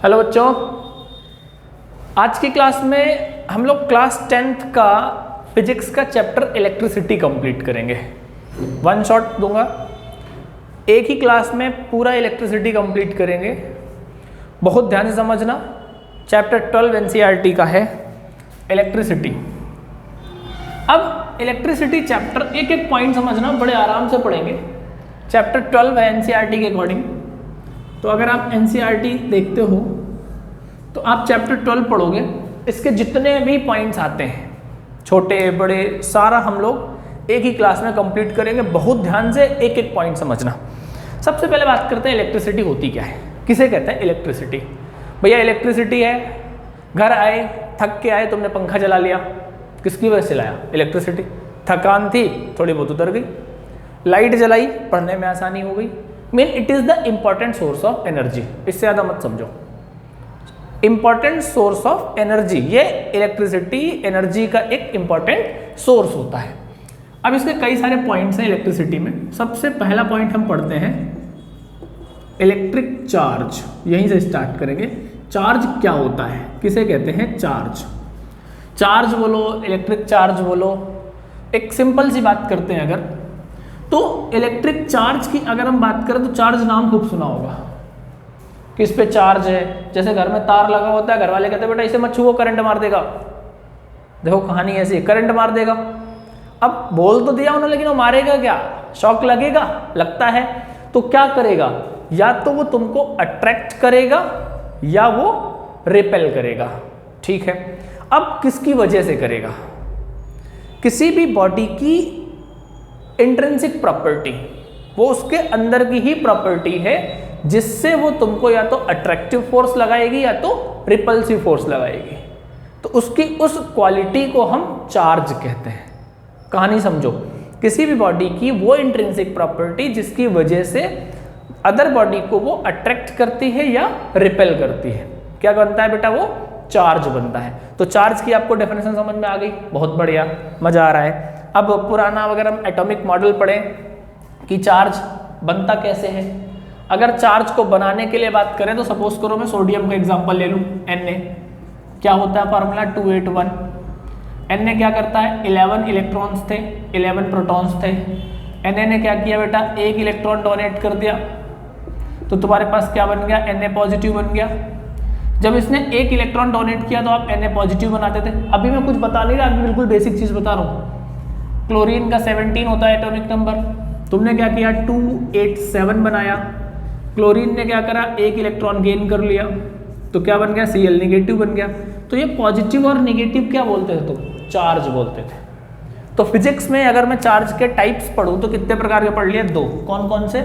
Hello बच्चों, आज की क्लास में हम लोग क्लास 10th का फिजिक्स का चैप्टर इलेक्ट्रिसिटी कंप्लीट करेंगे। वन शॉट दूंगा, एक ही क्लास में पूरा इलेक्ट्रिसिटी कंप्लीट करेंगे। बहुत ध्यान से समझना। चैप्टर 12 एनसीईआरटी का है इलेक्ट्रिसिटी। अब इलेक्ट्रिसिटी चैप्टर एक एक पॉइंट समझना, बड़े आराम से पढ़ेंगे। चैप्टर 12 है एनसीईआरटी के अकॉर्डिंग। तो अगर आप एनसीईआरटी देखते हो तो आप चैप्टर 12 पढ़ोगे, इसके जितने भी पॉइंट्स आते हैं छोटे बड़े सारा हम लोग एक ही क्लास में कंप्लीट करेंगे। बहुत ध्यान से एक एक पॉइंट समझना। सबसे पहले बात करते हैं इलेक्ट्रिसिटी होती क्या है, किसे कहते हैं इलेक्ट्रिसिटी। भैया इलेक्ट्रिसिटी है, घर आए थक के आए, तुमने पंखा चला लिया, किसकी वजह से लाया? इलेक्ट्रिसिटी। थकान थी, थोड़ी बहुत उतर गई, लाइट जलाई, पढ़ने में आसानी हो गई। Mean it is the important source of energy. इससे ज़्यादा मत समझो। इंपॉर्टेंट सोर्स ऑफ एनर्जी, ये इलेक्ट्रिसिटी एनर्जी का एक इंपॉर्टेंट सोर्स होता है। अब इसके कई सारे पॉइंट्स हैं इलेक्ट्रिसिटी में। सबसे पहला पॉइंट हम पढ़ते हैं इलेक्ट्रिक चार्ज। यहीं से स्टार्ट करेंगे। चार्ज क्या होता है, किसे कहते हैं चार्ज? चार्ज बोलो, इलेक्ट्रिक चार्ज बोलो। एक सिंपल सी बात करते हैं अगर, तो इलेक्ट्रिक चार्ज की अगर हम बात करें तो चार्ज नाम खूब सुना होगा। किस पे चार्ज है? जैसे घर में तार लगा होता है, घर वाले कहते हैं बेटा इसे मत छुओ, करंट मार देगा। देखो कहानी ऐसी है, करंट मार देगा। अब बोल तो दिया उन्होंने, लेकिन वो मारेगा क्या? शॉक लगेगा, लगता है। तो क्या करेगा? या तो वो तुमको अट्रैक्ट करेगा या वो रिपेल करेगा। ठीक है। अब किसकी वजह से करेगा? किसी भी बॉडी की इंट्रिंसिक प्रॉपर्टी, वो उसके अंदर की ही प्रॉपर्टी है जिससे वो तुमको या तो अट्रैक्टिव फोर्स लगाएगी या तो रिपल्सिव फोर्स लगाएगी। तो उसकी उस क्वालिटी को हम चार्ज कहते हैं। कहानी समझो, किसी भी बॉडी की वो इंट्रिंसिक प्रॉपर्टी जिसकी वजह से अदर बॉडी को वो अट्रैक्ट करती है या रिपेल करती है, क्या बनता है बेटा? वो चार्ज बनता है। तो चार्ज की आपको डेफिनेशन समझ में आ गई, बहुत बढ़िया, मजा आ रहा है। अब पुराना अगर हम एटॉमिक मॉडल पढ़ें कि चार्ज बनता कैसे है। अगर चार्ज को बनाने के लिए बात करें तो सपोज करो मैं सोडियम का एग्जांपल ले लूं। Na क्या होता है? फार्मूला 281। Na क्या करता है? 11 इलेक्ट्रॉन्स थे, 11 प्रोटॉन्स थे। Na ने क्या किया बेटा? एक इलेक्ट्रॉन डोनेट कर दिया, तो तुम्हारे पास क्या बन गया? Na पॉजिटिव बन गया। जब इसने एक इलेक्ट्रॉन डोनेट किया तो आप Na पॉजिटिव बनाते थे। अभी मैं कुछ बता नहीं रहा, अभी बिल्कुल बेसिक चीज बता रहा हूँ। क्लोरीन का 17 होता है एटॉमिक नंबर, तुमने क्या किया? 287 बनाया। क्लोरीन ने क्या करा? एक इलेक्ट्रॉन गेन कर लिया, तो क्या बन गया? Cl निगेटिव बन गया। तो ये पॉजिटिव और निगेटिव क्या बोलते थे तुम? चार्ज बोलते थे। तो फिजिक्स में अगर मैं चार्ज के टाइप्स पढ़ूं तो कितने प्रकार के पढ़ लिए? दो। कौन कौन से?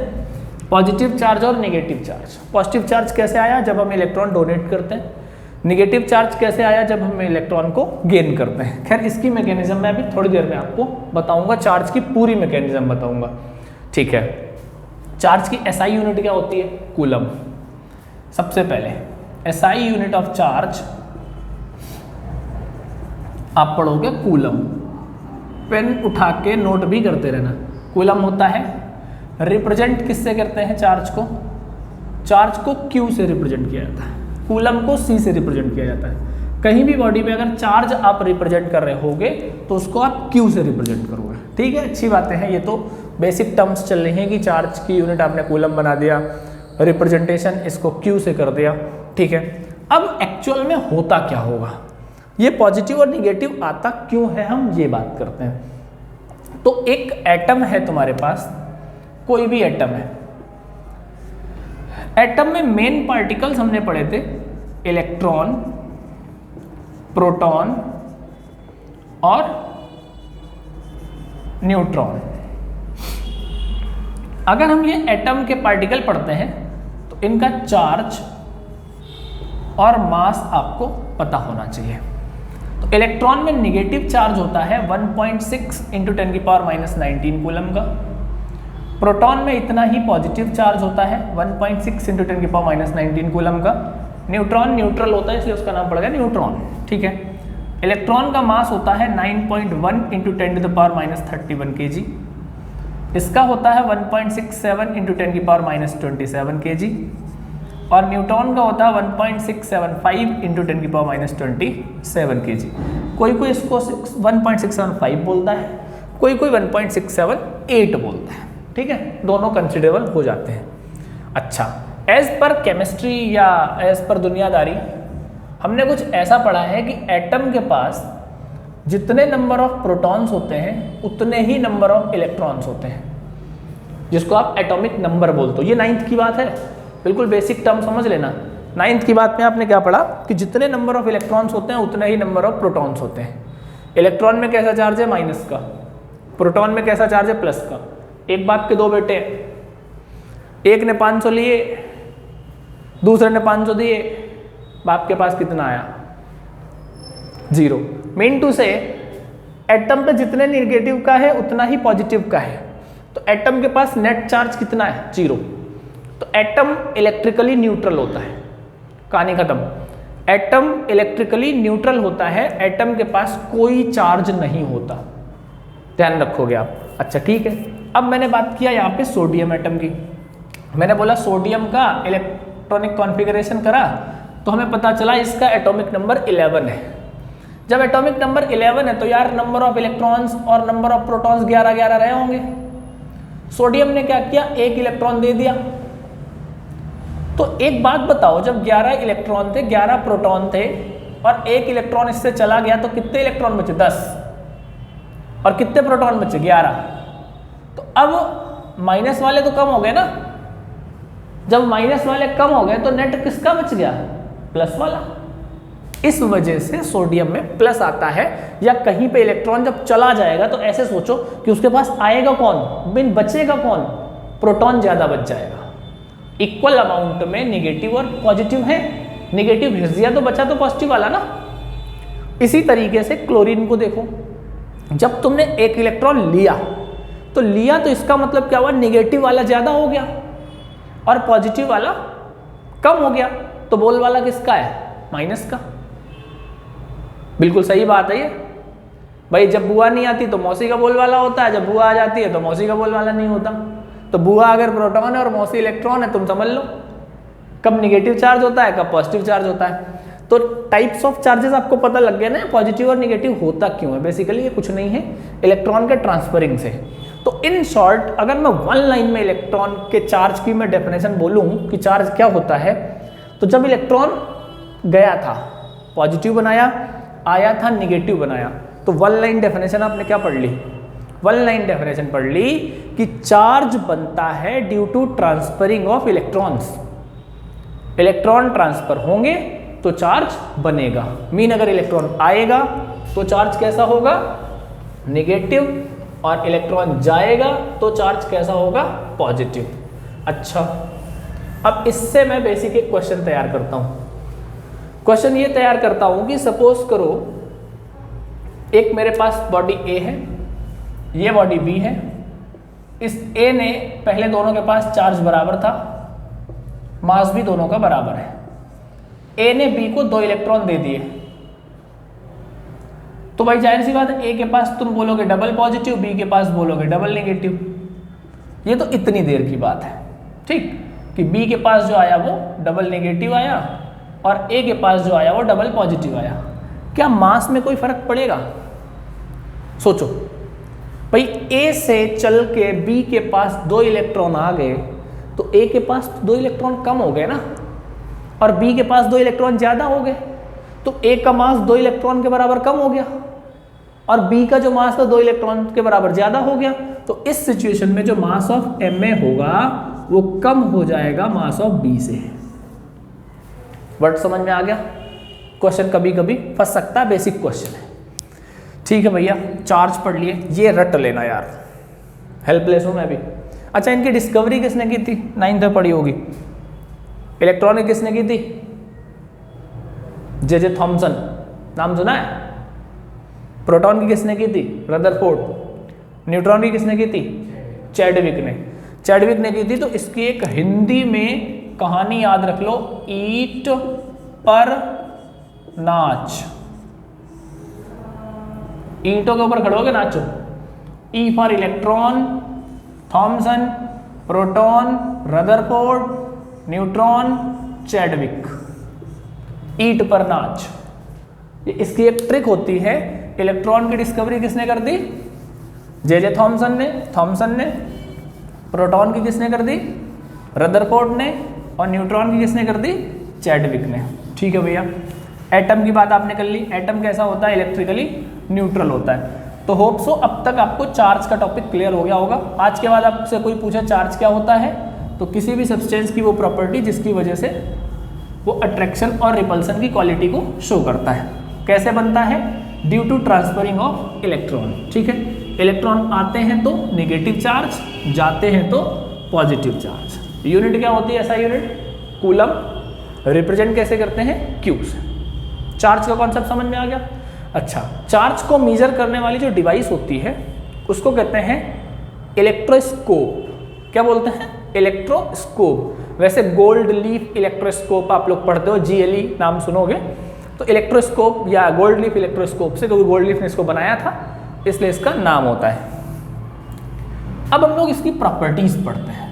पॉजिटिव चार्ज और निगेटिव चार्ज। पॉजिटिव चार्ज कैसे आया? जब हम इलेक्ट्रॉन डोनेट करते हैं। निगेटिव चार्ज कैसे आया? जब हम इलेक्ट्रॉन को गेन करते हैं। खैर इसकी मैकेनिज्म मैं अभी थोड़ी देर में आपको बताऊंगा, चार्ज की पूरी मैकेनिज्म बताऊंगा। ठीक है। चार्ज की SI यूनिट क्या होती है? कूलम। सबसे पहले SI यूनिट ऑफ चार्ज आप पढ़ोगे कूलम। पेन उठा के नोट भी करते रहना। कूलम होता है, रिप्रेजेंट किससे करते हैं चार्ज को? चार्ज को Q से रिप्रेजेंट किया जाता है, कूलम को C से रिप्रेजेंट किया जाता है। कहीं भी बॉडी पे अगर चार्ज आप रिप्रेजेंट कर रहे होगे तो उसको आप Q से रिप्रेजेंट करोगे। ठीक है, अच्छी बातें हैं। ये तो बेसिक टर्म्स चल रही हैं कि चार्ज की यूनिट आपने कूलम बना दिया, रिप्रेजेंटेशन इसको Q से कर दिया। ठीक है। अब एक्चुअल में होता क्या होगा, ये पॉजिटिव और निगेटिव आता क्यों है, हम ये बात करते हैं। तो एक एटम है तुम्हारे पास, कोई भी एटम है। एटम में मेन पार्टिकल्स हमने पढ़े थे इलेक्ट्रॉन, प्रोटॉन और न्यूट्रॉन। अगर हम ये एटम के पार्टिकल पढ़ते हैं तो इनका चार्ज और मास आपको पता होना चाहिए। तो इलेक्ट्रॉन में निगेटिव चार्ज होता है 1.6 × 10⁻⁻19 कूलम का। प्रोटॉन में इतना ही पॉजिटिव चार्ज होता है 1.6 × 10⁻19 कूलम का। न्यूट्रॉन न्यूट्रल होता है इसलिए उसका नाम पड़ गया न्यूट्रॉन। ठीक है। इलेक्ट्रॉन का मास होता है 9.1 × 10⁻31 kg। इसका होता है 1.67 × 10⁻27 kg। और न्यूट्रॉन का होता है 1.675 इंटू 10⁻⁻27 kg। कोई कोई इसको 1.675 बोलता है, कोई कोई 1.678 बोलता है, ठीक है, दोनों कंसिडरेबल हो जाते हैं। अच्छा, एज पर केमिस्ट्री या एज पर दुनियादारी हमने कुछ ऐसा पढ़ा है कि एटम के पास जितने नंबर ऑफ प्रोटॉन्स होते हैं उतने ही नंबर ऑफ इलेक्ट्रॉन्स होते हैं, जिसको आप एटॉमिक नंबर बोलते हो। ये 9th की बात है, बिल्कुल बेसिक टर्म समझ लेना। 9th की बात में आपने क्या पढ़ा कि जितने नंबर ऑफ इलेक्ट्रॉन्स होते हैं उतने ही नंबर ऑफ प्रोटॉन्स होते हैं। इलेक्ट्रॉन में कैसा चार्ज है? माइनस का। प्रोटॉन में कैसा चार्ज है? प्लस का। एक बाप के दो बेटे हैं, एक ने 500 लिए, दूसरे ने 500 दिए, बाप के पास कितना आया? 0। मीन टू से एटम पे जितने निगेटिव का है उतना ही पॉजिटिव का है, तो एटम के पास नेट चार्ज कितना है? 0। तो एटम इलेक्ट्रिकली न्यूट्रल होता है। कहानी खत्म। एटम इलेक्ट्रिकली न्यूट्रल होता है, एटम के पास कोई चार्ज नहीं होता, ध्यान रखोगे आप। अच्छा ठीक है, अब मैंने बात किया यहाँ पे सोडियम एटम की। मैंने बोला सोडियम का इलेक्ट्रॉनिक कॉन्फ़िगरेशन करा तो हमें पता चला इसका एटॉमिक नंबर 11 है। जब एटॉमिक नंबर 11 है तो यार नंबर ऑफ इलेक्ट्रॉन्स और नंबर ऑफ प्रोटॉन्स 11 रहे होंगे। सोडियम ने क्या किया? एक इलेक्ट्रॉन दे दिया। तो एक बात बताओ, जब 11 इलेक्ट्रॉन थे, 11 प्रोटॉन थे और एक इलेक्ट्रॉन इससे चला गया तो कितने इलेक्ट्रॉन बचे? 10। और कितने प्रोटॉन बचे? 11। तो अब माइनस वाले तो कम हो गए ना। जब माइनस वाले कम हो गए तो नेट किसका बच गया? प्लस वाला। इस वजह से सोडियम में प्लस आता है, या कहीं पे इलेक्ट्रॉन जब चला जाएगा तो ऐसे सोचो कि उसके पास आएगा कौन, बिन बचेगा कौन? प्रोटॉन ज्यादा बच जाएगा। इक्वल अमाउंट में निगेटिव और पॉजिटिव है, निगेटिव हिस्स दिया तो बचा तो पॉजिटिव वाला ना। इसी तरीके से क्लोरीन को देखो, जब तुमने एक इलेक्ट्रॉन लिया तो इसका मतलब क्या हुआ? निगेटिव वाला ज्यादा हो गया और पॉजिटिव वाला कम हो गया, तो बोल वाला किसका है? माइनस का। बिल्कुल सही बात है ये भाई। जब बुआ नहीं आती तो मौसी का बोल वाला होता है, जब बुआ आ जाती है तो मौसी का बोल वाला नहीं होता। तो बुआ अगर प्रोटॉन है और मौसी इलेक्ट्रॉन है, तुम समझ लो कब निगेटिव चार्ज होता है, कब पॉजिटिव चार्ज होता है। तो टाइप्स ऑफ चार्जेस आपको पता लग गया ना, पॉजिटिव और निगेटिव होता क्यों है। बेसिकली ये कुछ नहीं है, इलेक्ट्रॉन के ट्रांसफरिंग से। तो इन शॉर्ट अगर मैं वन लाइन में इलेक्ट्रॉन के चार्ज की मैं डेफिनेशन बोलूं कि चार्ज क्या होता है, तो जब इलेक्ट्रॉन गया था पॉजिटिव बनाया, आया था निगेटिव बनाया, तो वन लाइन डेफिनेशन आपने क्या पढ़ ली? वन लाइन डेफिनेशन पढ़ ली कि चार्ज बनता है due to transferring of electrons. Electron transfer होंगे तो चार्ज बनेगा। मीन अगर इलेक्ट्रॉन आएगा तो चार्ज कैसा होगा? निगेटिव, और इलेक्ट्रॉन जाएगा तो चार्ज कैसा होगा? पॉजिटिव। अच्छा, अब इससे मैं बेसिक एक क्वेश्चन तैयार करता हूं। क्वेश्चन ये तैयार करता हूं कि सपोज करो एक मेरे पास बॉडी ए है, ये बॉडी बी है। इस ए ने पहले दोनों के पास चार्ज बराबर था, मास भी दोनों का बराबर है। ए ने बी को 2 इलेक्ट्रॉन दे दिए, तो भाई जाहिर सी बात है ए के पास तुम बोलोगे डबल पॉजिटिव, बी के पास बोलोगे डबल नेगेटिव। ये तो इतनी देर की बात है, ठीक, कि बी के पास जो आया वो डबल नेगेटिव आया और ए के पास जो आया वो डबल पॉजिटिव आया। क्या मास में कोई फर्क पड़ेगा? सोचो भाई, ए से चल के बी के पास 2 इलेक्ट्रॉन आ गए तो ए के पास 2 इलेक्ट्रॉन कम हो गए ना, और बी के पास 2 इलेक्ट्रॉन ज्यादा हो गए, तो ए का मास 2 इलेक्ट्रॉन के बराबर कम हो गया और बी का जो मास था 2 इलेक्ट्रॉन के बराबर ज्यादा हो गया। तो इस सिचुएशन में जो मास ऑफ एम ए होगा वो कम हो जाएगा मास ऑफ बी से। वर्ड समझ में आ गया? क्वेश्चन कभी कभी फंस सकता है, बेसिक क्वेश्चन है। ठीक है भैया, चार्ज पढ़ लिए, ये रट लेना यार, हेल्पलेस हूं मैं भी। अच्छा, इनकी डिस्कवरी किसने की थी? 9th में पढ़ी होगी। इलेक्ट्रॉन की किसने की थी? जे थॉमसन, नाम सुना है? प्रोटॉन की किसने की थी? रदरफोर्ड। न्यूट्रॉन की किसने की थी? चैडविक ने। चैडविक ने की थी। तो इसकी एक हिंदी में कहानी याद रख लो, ईट पर नाच। ईंटों के ऊपर खड़े होके नाचो। E for electron, Thomson, proton, Rutherford, neutron, Chadwick, ईट पर नाच। इसकी एक ट्रिक होती है, इलेक्ट्रॉन की डिस्कवरी किसने कर दी? जे थॉमसन ने। प्रोटॉन की किसने कर दी? रदरफोर्ड ने। और न्यूट्रॉन की किसने कर दी? चैडविक ने। ठीक है भैया। एटम की बात आपने कर ली। एटम कैसा होता है? इलेक्ट्रिकली न्यूट्रल होता है। तो होप सो अब तक आपको चार्ज का टॉपिक क्लियर हो गया होगा। आज के बाद आपसे कोई पूछे चार्ज क्या होता है, तो किसी भी सब्सटेंस की वो प्रॉपर्टी जिसकी वजह से वो अट्रैक्शन और रिपल्सन की क्वालिटी को शो करता है। कैसे बनता है? Due to transferring of electron. ठीक है, इलेक्ट्रॉन आते हैं तो नेगेटिव चार्ज, जाते हैं तो पॉजिटिव चार्ज। यूनिट क्या होती है? ऐसा यूनिट कूलम। रिप्रेजेंट कैसे करते हैं? क्यू से। चार्ज का कॉन्सेप्ट समझ में आ गया? अच्छा, चार्ज को मेजर करने वाली जो डिवाइस होती है उसको कहते हैं इलेक्ट्रोस्कोप। क्या बोलते हैं? इलेक्ट्रोस्कोप। वैसे गोल्ड लीफ इलेक्ट्रोस्कोप आप लोग पढ़ते हो, GLE नाम सुनोगे। तो इलेक्ट्रोस्कोप या गोल्ड लीफ इलेक्ट्रोस्कोप से, क्योंकि गोल्ड लीफ ने इसको बनाया था इसलिए इसका नाम होता है। अब हम लोग इसकी प्रॉपर्टीज पढ़ते हैं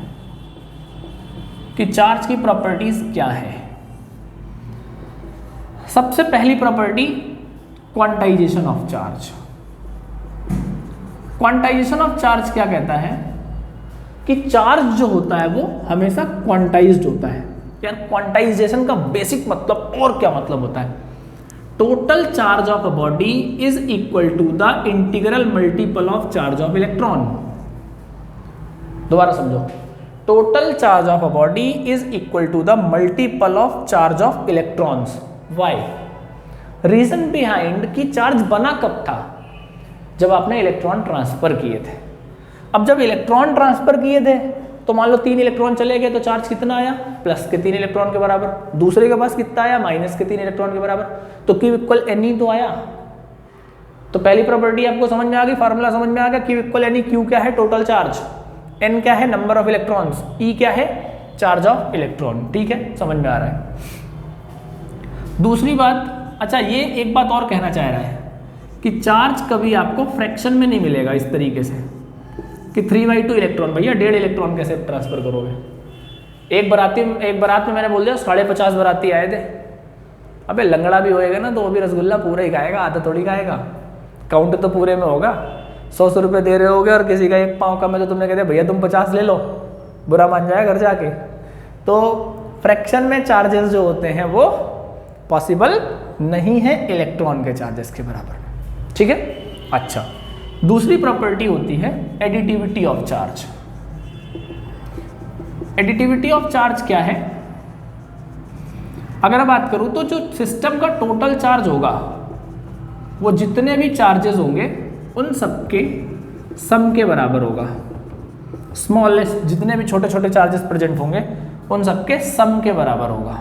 कि चार्ज की प्रॉपर्टीज क्या है। सबसे पहली property quantization of charge. Quantization of charge क्या कहता है कि चार्ज जो होता है वो हमेशा क्वांटाइज्ड होता है। यार क्वांटाइजेशन का बेसिक मतलब और क्या मतलब होता है? Total charge of a body is equal to the integral multiple of charge of electron. दोबारा समझो, total charge of a body is equal to the multiple of charge of electrons. Why? Reason behind कि charge बना कब था? जब आपने electron transfer किए थे। अब जब इलेक्ट्रॉन ट्रांसफर किए थे तो मान लो 3 इलेक्ट्रॉन चले गए तो चार्ज कितना आया? प्लस के 3 इलेक्ट्रॉन के बराबर। दूसरे के पास कितना आया? माइनस के 3 इलेक्ट्रॉन के बराबर। तो Q इक्वल एन ही तो आया। तो पहली प्रॉपर्टी आपको समझ में आ गई, फार्मूला समझ में आ गया। Q equal N. Q क्या है? Total charge. N क्या है? Number of electrons. E क्या है? Charge of electron. ठीक है, समझ में आ रहा है। दूसरी बात, अच्छा ये एक बात और कहना चाह रहा है कि चार्ज कभी आपको फ्रैक्शन में नहीं मिलेगा इस तरीके से कि 3/2 इलेक्ट्रॉन। भैया 1.5 इलेक्ट्रॉन कैसे ट्रांसफर करोगे? एक बारात में मैंने बोल दिया 50 बाराती आए थे। अबे लंगड़ा भी होएगा ना तो वो भी रसगुल्ला पूरा ही खाएगा, आधा थोड़ी खाएगा। काउंट तो पूरे में होगा। 100 रुपये दे रहे होगे और किसी का 1 पाँव कम है तो तुमने कहते भैया तुम 50 ले लो, बुरा मान जाए घर जाके। तो फ्रैक्शन में चार्जेस जो होते हैं वो पॉसिबल नहीं है इलेक्ट्रॉन के चार्जेस के बराबर। ठीक है। अच्छा, दूसरी प्रॉपर्टी होती है additivity of charge. Additivity of charge क्या है? अगर मैं बात करूं तो जो सिस्टम का टोटल चार्ज होगा वो जितने भी चार्जेस होंगे उन सबके सम के बराबर होगा। स्मॉलेस्ट जितने भी छोटे छोटे चार्जेस प्रेजेंट होंगे उन सबके सम के बराबर होगा।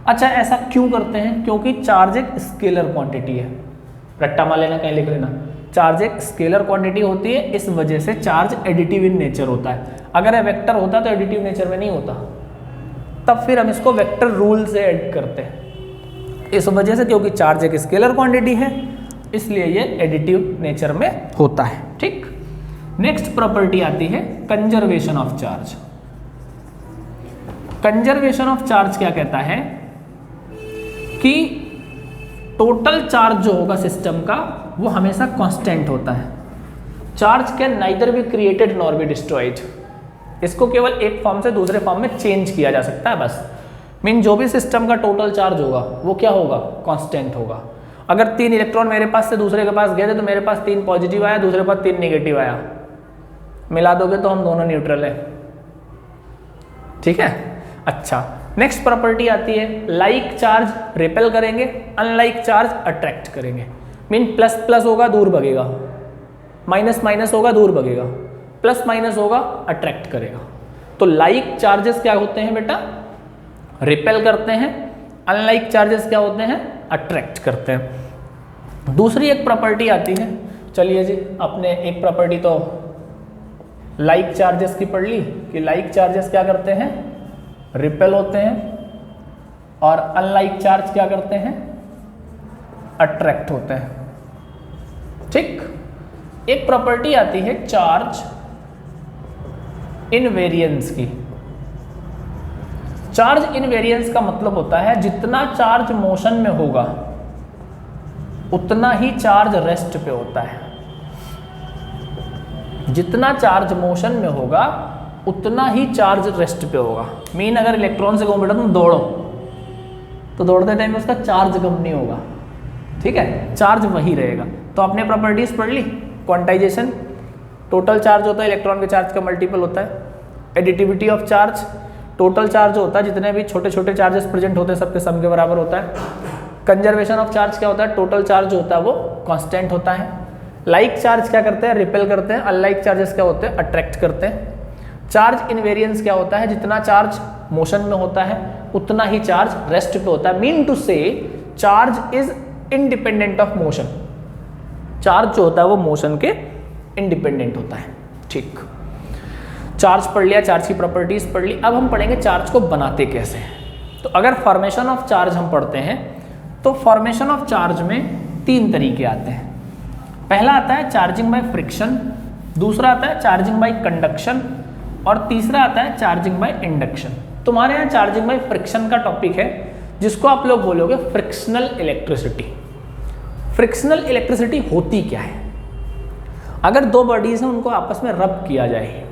अच्छा, ऐसा क्यों करते हैं? क्योंकि चार्ज एक स्केलर क्वांटिटी है। रट्टा मार लेना, कहीं लिख लेना। चार्ज एक स्केलर क्वांटिटी होती है, इस वजह से चार्ज एडिटिव इन नेचर होता है। अगर वेक्टर होता तो एडिटिव नेचर में नहीं होता, तब फिर हम इसको वेक्टर रूल से ऐड करते हैं। इस वजह से क्योंकि चार्ज एक स्केलर क्वांटिटी है इसलिए ये एडिटिव नेचर में होता है। ठीक। नेक्स्ट प्रॉपर्टी आती है conservation of charge. Conservation of charge क्या कहता है कि टोटल चार्ज जो होगा सिस्टम का वो हमेशा कांस्टेंट होता है। Charge can neither be created nor be destroyed. इसको केवल एक फॉर्म से दूसरे फॉर्म में चेंज किया जा सकता है बस। मीन जो भी सिस्टम का टोटल चार्ज होगा वो क्या होगा? कांस्टेंट होगा। अगर 3 इलेक्ट्रॉन मेरे पास से दूसरे के पास गए थे तो मेरे पास 3 पॉजिटिव आया, दूसरे के पास 3 नेगेटिव आया, मिला दोगे तो हम दोनों न्यूट्रल है। ठीक है। अच्छा, नेक्स्ट प्रॉपर्टी आती है लाइक चार्ज रिपेल करेंगे, अनलाइक चार्ज अट्रैक्ट करेंगे। मीन प्लस प्लस होगा दूर भगेगा, माइनस माइनस होगा दूर भगेगा, प्लस माइनस होगा अट्रैक्ट करेगा। तो लाइक चार्जेस क्या होते हैं बेटा? रिपेल करते हैं। अनलाइक चार्जेस क्या होते हैं? अट्रैक्ट करते हैं। दूसरी एक प्रॉपर्टी आती है, चलिए जी आपने एक प्रॉपर्टी तो लाइक चार्जेस की पढ़ ली कि लाइक चार्जेस क्या करते हैं? रिपेल होते हैं। और अनलाइक चार्ज क्या करते हैं? अट्रैक्ट होते हैं। ठीक। एक प्रॉपर्टी आती है चार्ज इनवेरियंस की। चार्ज इनवेरियंस का मतलब होता है जितना चार्ज मोशन में होगा उतना ही चार्ज रेस्ट पे होता है। जितना चार्ज मोशन में होगा उतना ही चार्ज रेस्ट पे होगा। मीन अगर इलेक्ट्रॉन से कहूं बेटा तुम दौड़ो तो दौड़ते टाइम उसका चार्ज कम नहीं होगा, ठीक है, चार्ज वही रहेगा। तो आपने प्रॉपर्टीज पढ़ ली। क्वांटाइजेशन, टोटल चार्ज होता है इलेक्ट्रॉन के चार्ज का मल्टीपल होता है। Additivity of charge, total charge होता है जितने भी छोटे छोटे चार्जेस प्रेजेंट होते हैं सबके सम के बराबर होता है। कंजर्वेशन ऑफ चार्ज क्या होता है, टोटल चार्ज होता है वो कांस्टेंट होता है। लाइक चार्ज क्या करते हैं, रिपेल करते हैं। अनलाइक चार्जेस क्या होते हैं, अट्रैक्ट करते हैं। चार्ज इनवेरियंस क्या होता है, जितना चार्ज मोशन में होता है उतना ही चार्ज रेस्ट पे होता है। मीन टू से charge is independent of motion. Charge जो होता है वो मोशन के इंडिपेंडेंट होता है। ठीक, चार्ज पढ़ लिया, चार्ज की प्रॉपर्टीज पढ़ ली। अब हम पढ़ेंगे चार्ज को बनाते कैसे हैं। तो अगर फॉर्मेशन ऑफ चार्ज हम पढ़ते हैं तो फॉर्मेशन ऑफ चार्ज में 3 तरीके आते हैं। पहला आता है चार्जिंग बाय फ्रिक्शन, दूसरा आता है चार्जिंग बाय कंडक्शन और तीसरा आता है चार्जिंग बाय इंडक्शन। तुम्हारे यहाँ चार्जिंग बाय फ्रिक्शन का टॉपिक है जिसको आप लोग बोलोगे फ्रिक्शनल इलेक्ट्रिसिटी। फ्रिक्शनल इलेक्ट्रिसिटी होती क्या है, अगर 2 बॉडीज हैं उनको आपस में रब किया जाए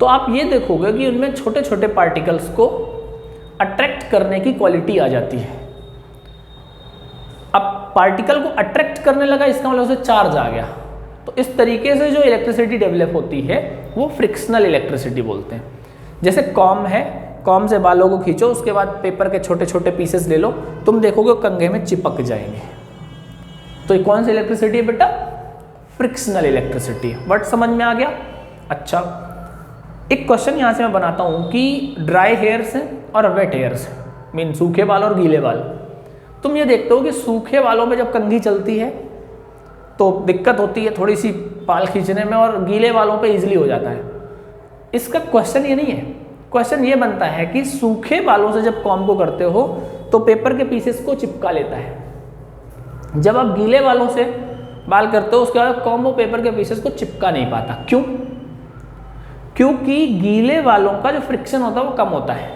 तो आप ये देखोगे कि उनमें छोटे छोटे पार्टिकल्स को अट्रैक्ट करने की क्वालिटी आ जाती है। अब पार्टिकल को अट्रैक्ट करने लगा इसका मतलब उसे चार्ज आ गया। तो इस तरीके से जो इलेक्ट्रिसिटी डेवलप होती है वो फ्रिक्शनल इलेक्ट्रिसिटी बोलते हैं। जैसे कॉम है, कॉम से बालों को खींचो, उसके बाद पेपर के छोटे छोटे पीसेस ले लो, तुम देखोगे कंघे में चिपक जाएंगे। तो ये कौन सी इलेक्ट्रिसिटी है बेटा, फ्रिक्शनल इलेक्ट्रिसिटी। वर्ड समझ में आ गया। अच्छा, एक क्वेश्चन यहाँ से मैं बनाता हूँ कि ड्राई हेयर्स और वेट हेयर्स, मीन सूखे बाल और गीले बाल। तुम ये देखते हो कि सूखे बालों में जब कंघी चलती है तो दिक्कत होती है थोड़ी सी बाल खींचने में, और गीले बालों पे इजीली हो जाता है। इसका क्वेश्चन ये नहीं है, क्वेश्चन ये बनता है कि सूखे बालों से जब कॉम को करते हो तो पेपर के पीसेस को चिपका लेता है, जब आप गीले बालों से बाल करते हो उसके बाद कॉम वो पेपर के पीसेस को चिपका नहीं पाता। क्यों? क्योंकि गीले बालों का जो फ्रिक्शन होता है वो कम होता है,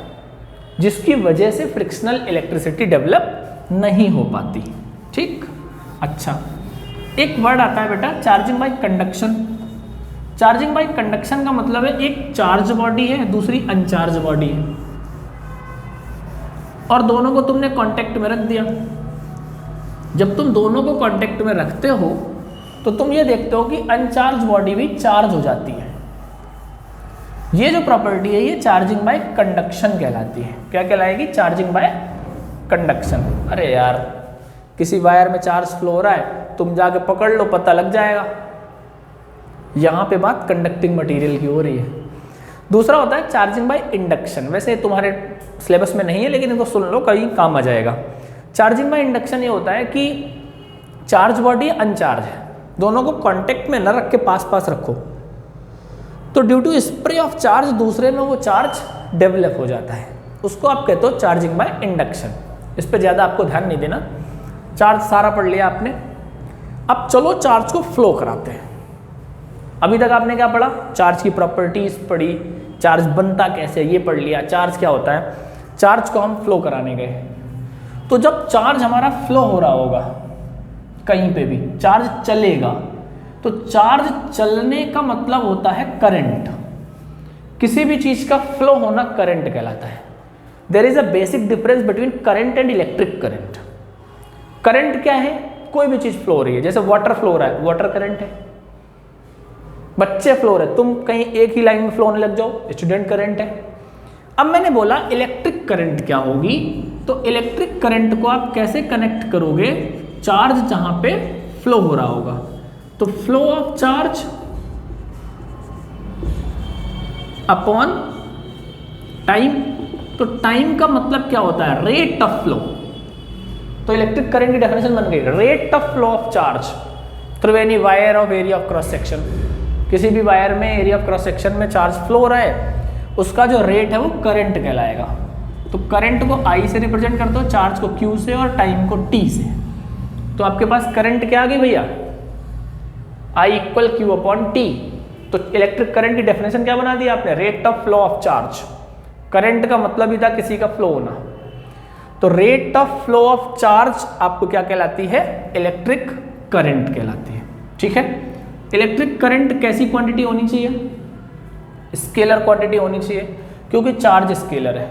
जिसकी वजह से फ्रिक्शनल इलेक्ट्रिसिटी डेवलप नहीं हो पाती। ठीक, अच्छा, एक वर्ड आता है बेटा charging by conduction. Charging by conduction का मतलब है एक चार्ज बॉडी है, दूसरी अनचार्ज बॉडी है, और दोनों को तुमने कांटेक्ट में रख दिया। जब तुम दोनों को कांटेक्ट में रखते हो तो तुम ये देखते हो कि अनचार्ज बॉडी भी चार्ज हो जाती है। ये जो प्रॉपर्टी है ये चार्जिंग बाय कंडक्शन कहलाती है। क्या कहलाएगी? Charging by conduction. अरे यार, किसी वायर में चार्ज फ्लो हो रहा है, तुम जाके पकड़ लो, पता लग जाएगा। यहाँ पे बात कंडक्टिंग मटेरियल की हो रही है। दूसरा होता है चार्जिंग बाय इंडक्शन। वैसे तुम्हारे सिलेबस में नहीं है लेकिन इनको सुन लो, कहीं काम आ जाएगा। चार्जिंग बाय इंडक्शन ये होता है कि चार्ज बॉडी अनचार्ज है, दोनों को कांटेक्ट में न रख के पास पास रखो, तो due to spray of charge दूसरे में वो चार्ज डेवलप हो जाता है, उसको आप कहते हो चार्जिंग बाय इंडक्शन। इस पर ज़्यादा आपको ध्यान नहीं देना, चार्ज सारा पढ़ लिया आपने। अब चलो चार्ज को फ्लो कराते हैं। अभी तक आपने क्या पढ़ा? चार्ज की प्रॉपर्टीज पढ़ी, चार्ज बनता कैसे ये पढ़ लिया, चार्ज क्या होता है। चार्ज को हम फ्लो कराने गए, तो जब चार्ज हमारा फ्लो हो रहा होगा कहीं पे भी, चार्ज चलेगा, तो चार्ज चलने का मतलब होता है करंट। किसी भी चीज का फ्लो होना करंट कहलाता है। There is a basic difference between current and electric current. Current क्या है? कोई भी चीज फ्लो हो रही है, जैसे वाटर फ्लो हो रहा है, वाटर करंट है। बच्चे फ्लो हो रहे, तुम कहीं एक ही लाइन में फ्लो होने लग जाओ, स्टूडेंट करंट है। अब मैंने बोला इलेक्ट्रिक करंट क्या होगी, तो इलेक्ट्रिक करंट को आप कैसे कनेक्ट करोगे? चार्ज जहां पे फ्लो हो रहा होगा, तो flow of charge upon time. तो टाइम का मतलब क्या होता है? Rate of flow. तो इलेक्ट्रिक करंट की डेफिनेशन बन गई, rate of flow of charge through any wire of area of cross section. किसी भी वायर में एरिया ऑफ क्रॉस सेक्शन में चार्ज फ्लो हो रहा है, उसका जो रेट है वो करंट कहलाएगा। तो करंट को I से रिप्रेजेंट करते हो, चार्ज को Q से और टाइम को T से। तो आपके पास करंट क्या आ गई भैया? I equal Q upon T। तो इलेक्ट्रिक करंट की डेफिनेशन क्या बना दी आपने? Rate of flow of charge. Current का मतलब ही था किसी का फ्लो होना। तो rate of flow of charge आपको क्या कहलाती है? इलेक्ट्रिक करंट कहलाती है। ठीक है, इलेक्ट्रिक करंट कैसी क्वांटिटी होनी चाहिए? स्केलर क्वांटिटी होनी चाहिए, क्योंकि चार्ज स्केलर है।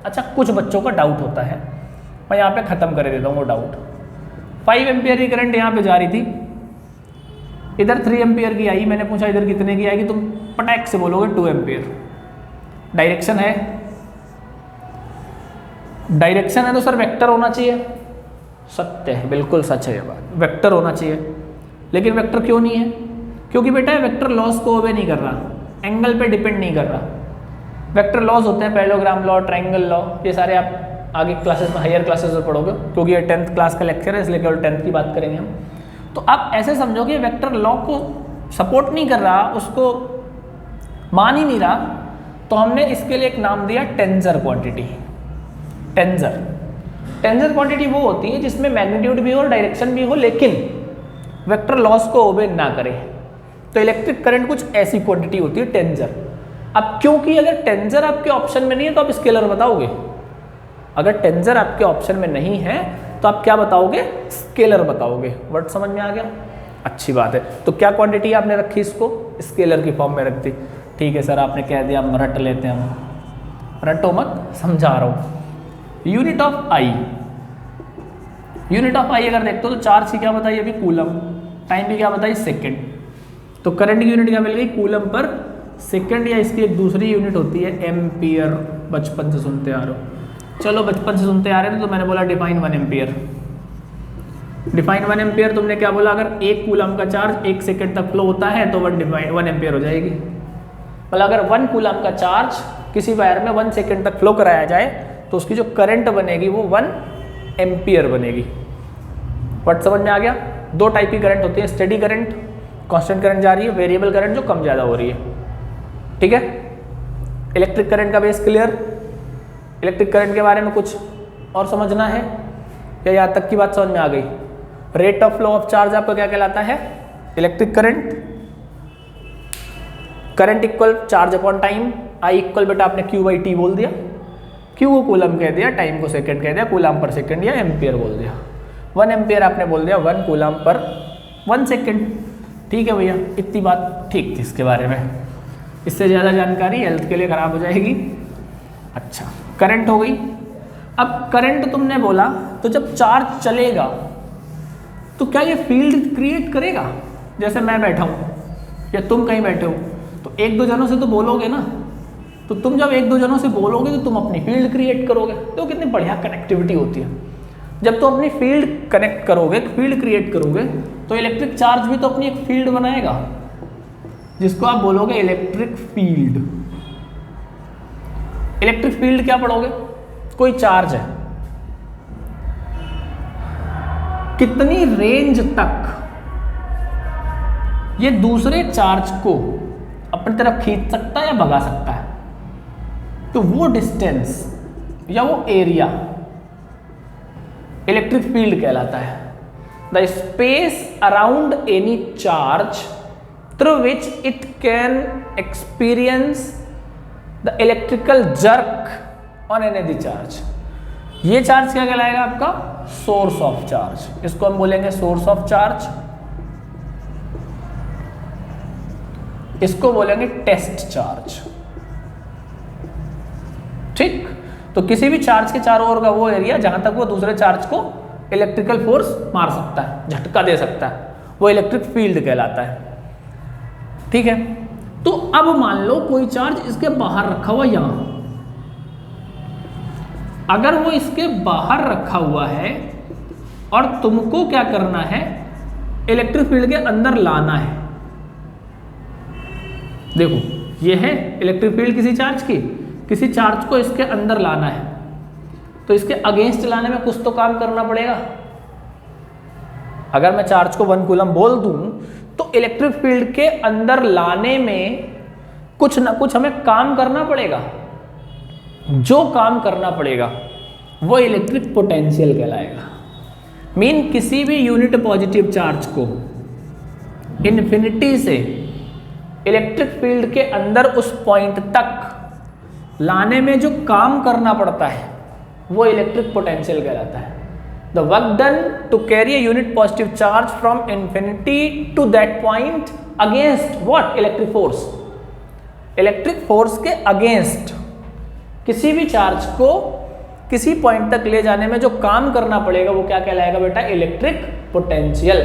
अच्छा, कुछ बच्चों का डाउट होता है, मैं यहाँ पे खत्म कर देता हूँ वो डाउट। 5 एम्पियर की करंट यहाँ पे जा रही थी, इधर 3 एम्पियर की आई, मैंने पूछा इधर कितने की आएगी, तुम पटाक से बोलोगे 2 एम्पियर। डायरेक्शन है, डायरेक्शन है तो सर वेक्टर होना चाहिए। सत्य है, बिल्कुल सच है ये बात, वेक्टर होना चाहिए। लेकिन वेक्टर क्यों नहीं है? क्योंकि बेटा वेक्टर लॉस को ओबे नहीं कर रहा, एंगल पे डिपेंड नहीं कर रहा। वेक्टर लॉस होते हैं पैरेललोग्राम लॉ, ट्रायंगल लॉ, ये सारे आप आगे क्लासेस में, हायर क्लासेस में पढ़ोगे, क्योंकि ये 10th क्लास का लेक्चर है, इसलिए केवल 10th की बात करेंगे हम। तो आप ऐसे समझो कि वेक्टर लॉ को सपोर्ट नहीं कर रहा, उसको मान ही नहीं रहा, तो हमने इसके लिए एक नाम दिया टेंसर क्वांटिटी। टेंसर क्वांटिटी वो होती है जिसमें मैग्नीट्यूड भी हो और डायरेक्शन भी हो, लेकिन वेक्टर लॉस को ओबे ना करे। तो इलेक्ट्रिक करंट कुछ ऐसी क्वांटिटी होती है टेंसर। अब क्योंकि अगर टेंसर आपके ऑप्शन में नहीं है तो आप स्केलर बताओगे, अगर टेंसर आपके ऑप्शन में नहीं है तो आप क्या बताओगे? स्केलर बताओगे। वर्ड समझ में आ गया? अच्छी बात है। तो क्या क्वांटिटी आपने रखी? इसको स्केलर की फॉर्म में रख दी। ठीक है सर, आपने कह दिया, हम रट लेते हैं, हम रटो मत, समझा रहा हूँ। Unit of I, unit of I अगर देखते हो तो चार्ज की क्या बताई अभी? कूलम। टाइम की क्या बताई? सेकेंड। तो करंट की यूनिट क्या मिल गई? कूलम पर सेकेंड, या इसकी एक दूसरी यूनिट होती है एम्पियर। बचपन से सुनते आ रहे हो, चलो बचपन से सुनते आ रहे थे, तो मैंने बोला डिफाइन 1 एम्पियर। डिफाइन 1 एम्पियर तुमने क्या बोला? अगर 1 कूलम का चार्ज 1 सेकेंड तक फ्लो होता है तो 1 एम्पियर हो जाएगी। मतलब अगर 1 कूलम का चार्ज किसी वायर में 1 सेकेंड तक फ्लो कराया जाए तो उसकी जो करंट बनेगी वो 1 एम्पियर बनेगी। बट समझ में आ गया? 2 टाइप की करंट होती है, स्टेडी करंट, कांस्टेंट करंट जा रही है, वेरिएबल करंट जो कम ज़्यादा हो रही है। ठीक है, इलेक्ट्रिक करंट का बेस क्लियर। इलेक्ट्रिक करंट के बारे में कुछ और समझना है या यहाँ तक की बात समझ में आ गई? Rate of flow of charge आपको क्या कहलाता है? Electric current. Current equal charge upon time, I equal बेटा आपने Q/T बोल दिया, Q को कूलम कह दिया, टाइम को सेकंड कह दिया, कूलम पर सेकंड या एम्पियर बोल दिया। 1 एम्पियर आपने बोल दिया 1 कूलम पर 1 सेकंड। ठीक है भैया, इतनी बात ठीक थी इसके बारे में, इससे ज़्यादा जानकारी हेल्थ के लिए खराब हो जाएगी। अच्छा, करंट हो गई। अब करंट तुमने बोला तो जब चार्ज चलेगा तो क्या ये फील्ड क्रिएट करेगा? जैसे मैं बैठा हूँ या तुम कहीं बैठे हो तो 1-2 जनों से तो बोलोगे ना, तो तुम जब 1-2 जनों से बोलोगे तो तुम अपनी फील्ड क्रिएट करोगे। तो कितनी बढ़िया कनेक्टिविटी होती है। जब तुम अपनी फील्ड कनेक्ट करोगे, फील्ड क्रिएट करोगे, तो इलेक्ट्रिक चार्ज भी तो अपनी एक फील्ड बनाएगा, जिसको आप बोलोगे इलेक्ट्रिक फील्ड। इलेक्ट्रिक फील्ड क्या पढ़ोगे? कोई चार्ज है, कितनी रेंज तक ये दूसरे चार्ज को अपनी तरफ खींच सकता है या भगा सकता है, तो वो डिस्टेंस या वो एरिया इलेक्ट्रिक फील्ड कहलाता है। The space around any charge through which it can experience the electrical jerk on any charge. ये चार्ज क्या कहलाएगा? आपका सोर्स ऑफ चार्ज। इसको हम बोलेंगे सोर्स ऑफ चार्ज, इसको बोलेंगे टेस्ट चार्ज। ठीक, तो किसी भी चार्ज के चारों ओर का वो एरिया जहां तक वो दूसरे चार्ज को इलेक्ट्रिकल फोर्स मार सकता है, झटका दे सकता है, वो इलेक्ट्रिक फील्ड कहलाता है। ठीक है, तो अब मान लो कोई चार्ज इसके बाहर रखा हुआ, यहां अगर वो इसके बाहर रखा हुआ है और तुमको क्या करना है? इलेक्ट्रिक फील्ड के अंदर लाना है। देखो, ये है इलेक्ट्रिक फील्ड किसी चार्ज की, किसी चार्ज को इसके अंदर लाना है, तो इसके अगेंस्ट लाने में कुछ तो काम करना पड़ेगा। अगर मैं चार्ज को 1 कूलम बोल दूं तो इलेक्ट्रिक फील्ड के अंदर लाने में कुछ ना कुछ हमें काम करना पड़ेगा। जो काम करना पड़ेगा वो इलेक्ट्रिक पोटेंशियल कहलाएगा। मीन किसी भी यूनिट पॉजिटिव चार्ज को इन्फिनिटी से इलेक्ट्रिक फील्ड के अंदर उस पॉइंट तक लाने में जो काम करना पड़ता है वो इलेक्ट्रिक पोटेंशियल कहलाता है। The work done to carry a unit positive charge from infinity to that point against what? Electric force. Electric force के अगेंस्ट किसी भी चार्ज को किसी पॉइंट तक ले जाने में जो काम करना पड़ेगा वो क्या कहलाएगा बेटा? Electric potential.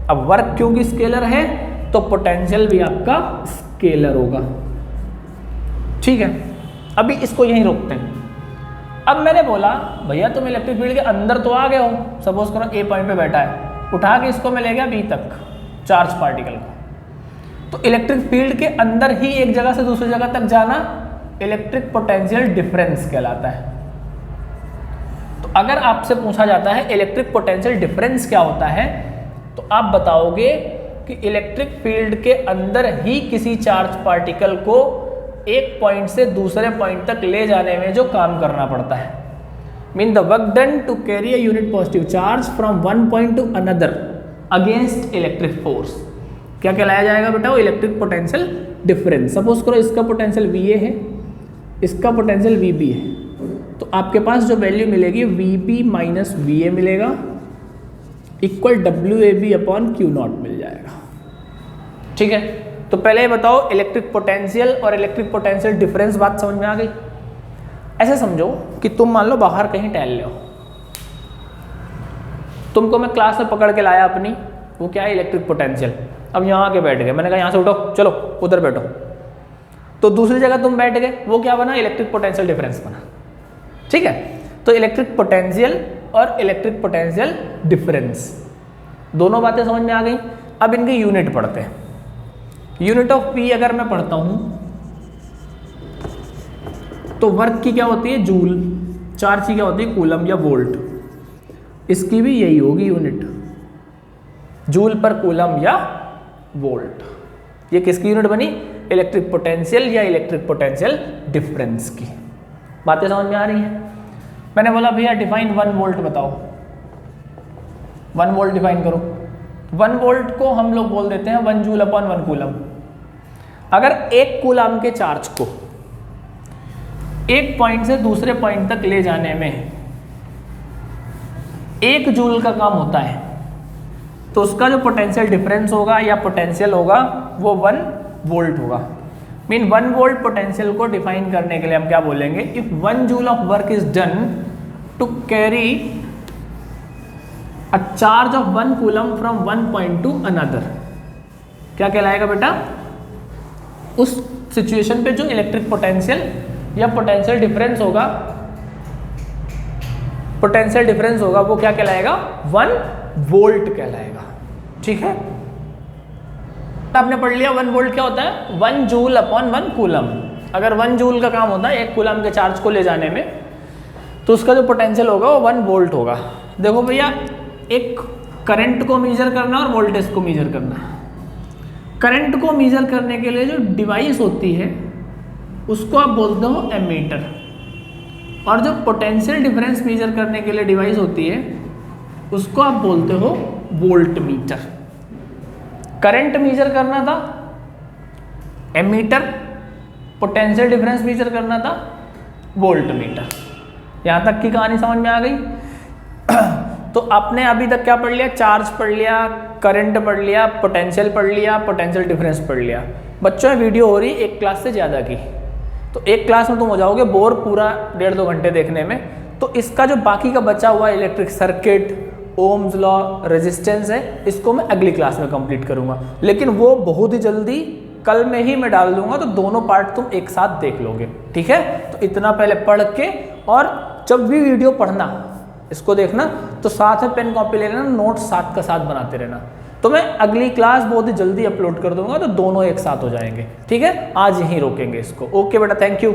अब वर्क क्योंकि स्केलर है तो पोटेंशियल भी आपका स्केलर होगा। ठीक है, अभी इसको यहीं रोकते हैं। अब मैंने बोला भैया तुम इलेक्ट्रिक फील्ड के अंदर तो आ गए हो, सपोज करो ए पॉइंट पे बैठा है, उठा के इसको मैं ले गया बी तक चार्ज पार्टिकल को, तो इलेक्ट्रिक फील्ड के अंदर ही एक जगह से दूसरी जगह तक जाना इलेक्ट्रिक पोटेंशियल डिफरेंस कहलाता है। तो अगर आपसे पूछा जाता है इलेक्ट्रिक पोटेंशियल डिफरेंस क्या होता है, तो आप बताओगे कि इलेक्ट्रिक फील्ड के अंदर ही किसी चार्ज पार्टिकल को एक पॉइंट से दूसरे पॉइंट तक ले जाने में जो काम करना पड़ता है, mean the work done to carry a unit positive charge from one point to another against electric force, क्या कहलाया जाएगा बेटा? वो इलेक्ट्रिक पोटेंशियल डिफरेंस। सपोज करो इसका पोटेंशियल VA है, इसका पोटेंशियल VB है, तो आपके पास जो वैल्यू मिलेगी VB माइनस VA मिलेगा इक्वल WAB अपॉन Q0 मिल जाएगा। ठीक है, तो पहले ये बताओ इलेक्ट्रिक पोटेंशियल और इलेक्ट्रिक पोटेंशियल डिफरेंस बात समझ में आ गई? ऐसे समझो कि तुम मान लो बाहर कहीं टहल ले हो, तुमको मैं क्लास में पकड़ के लाया अपनी, वो क्या है? Electric potential. अब यहाँ आके बैठ गए, मैंने कहा यहाँ से उठो, चलो उधर बैठो, तो दूसरी जगह तुम बैठ गए, वो क्या बना? इलेक्ट्रिक पोटेंशियल डिफरेंस बना। ठीक है, तो इलेक्ट्रिक पोटेंशियल और इलेक्ट्रिक पोटेंशियल डिफरेंस दोनों बातें समझ में आ गई। अब इनकी यूनिट पढ़ते हैं। यूनिट ऑफ P अगर मैं पढ़ता हूं तो वर्क की क्या होती है? जूल। चार्ज की क्या होती है? कूलम या वोल्ट। इसकी भी यही होगी यूनिट, जूल पर कूलम या वोल्ट। ये किसकी यूनिट बनी? इलेक्ट्रिक पोटेंशियल या इलेक्ट्रिक पोटेंशियल डिफरेंस की। बातें समझ में आ रही हैं? मैंने बोला भैया डिफाइन 1 वोल्ट बताओ, 1 वोल्ट डिफाइन करो। 1 वोल्ट को हम लोग बोल देते हैं 1 जूल अपॉन 1 कूलम। अगर एक कूलम के चार्ज को एक पॉइंट से दूसरे पॉइंट तक ले जाने में 1 जूल का काम होता है, तो उसका जो पोटेंशियल डिफरेंस होगा या पोटेंशियल होगा वो 1 वोल्ट होगा। मीन 1 वोल्ट पोटेंशियल को डिफाइन करने के लिए हम क्या बोलेंगे? If 1 joule of work is done to carry a charge of 1 coulomb from one point to another, क्या कहलाएगा बेटा? उस सिचुएशन पे जो इलेक्ट्रिक पोटेंशियल या पोटेंशियल डिफरेंस होगा, पोटेंशियल डिफरेंस होगा वो क्या कहलाएगा? 1 वोल्ट कहलाएगा। ठीक है, आपने पढ़ लिया 1 वोल्ट क्या होता है? 1 जूल अपॉन 1 कूलम। अगर 1 जूल का काम होता है एक कूलम के चार्ज को ले जाने में, तो उसका जो पोटेंशियल होगा वो 1 वोल्ट होगा। देखो भैया, एक करंट को मेजर करना और वोल्टेज को मेजर करना। करंट को मेजर करने के लिए जो डिवाइस होती है उसको आप बोलते हो एमीटर, और जो पोटेंशियल डिफरेंस मेजर करने के लिए डिवाइस होती है उसको आप बोलते हो वोल्ट मीटर। करंट मेजर करना था एमीटर, पोटेंशियल डिफरेंस मेजर करना था वोल्ट मीटर। यहाँ तक की कहानी समझ में आ गई? तो आपने अभी तक क्या पढ़ लिया? चार्ज पढ़ लिया, करंट पढ़ लिया, पोटेंशियल पढ़ लिया, पोटेंशियल डिफरेंस पढ़ लिया। बच्चों में वीडियो हो रही एक क्लास से ज़्यादा की, तो एक क्लास में तुम हो जाओगे बोर पूरा 1.5-2 घंटे देखने में। तो इसका जो बाकी का बचा हुआ electric circuit, Ohm's law, resistance है, इसको मैं अगली क्लास में कंप्लीट करूँगा, लेकिन वो बहुत ही जल्दी कल में ही मैं डाल दूंगा, तो दोनों पार्ट तुम एक साथ देख लोगे। ठीक है, तो इतना पहले पढ़ के, और जब भी वीडियो पढ़ना इसको देखना तो साथ में पेन कॉपी ले लेना, नोट्स साथ का साथ बनाते रहना। तो मैं अगली क्लास बहुत ही जल्दी अपलोड कर दूंगा, तो दोनों एक साथ हो जाएंगे। ठीक है, आज यहीं रोकेंगे इसको। ओके बेटा, थैंक यू।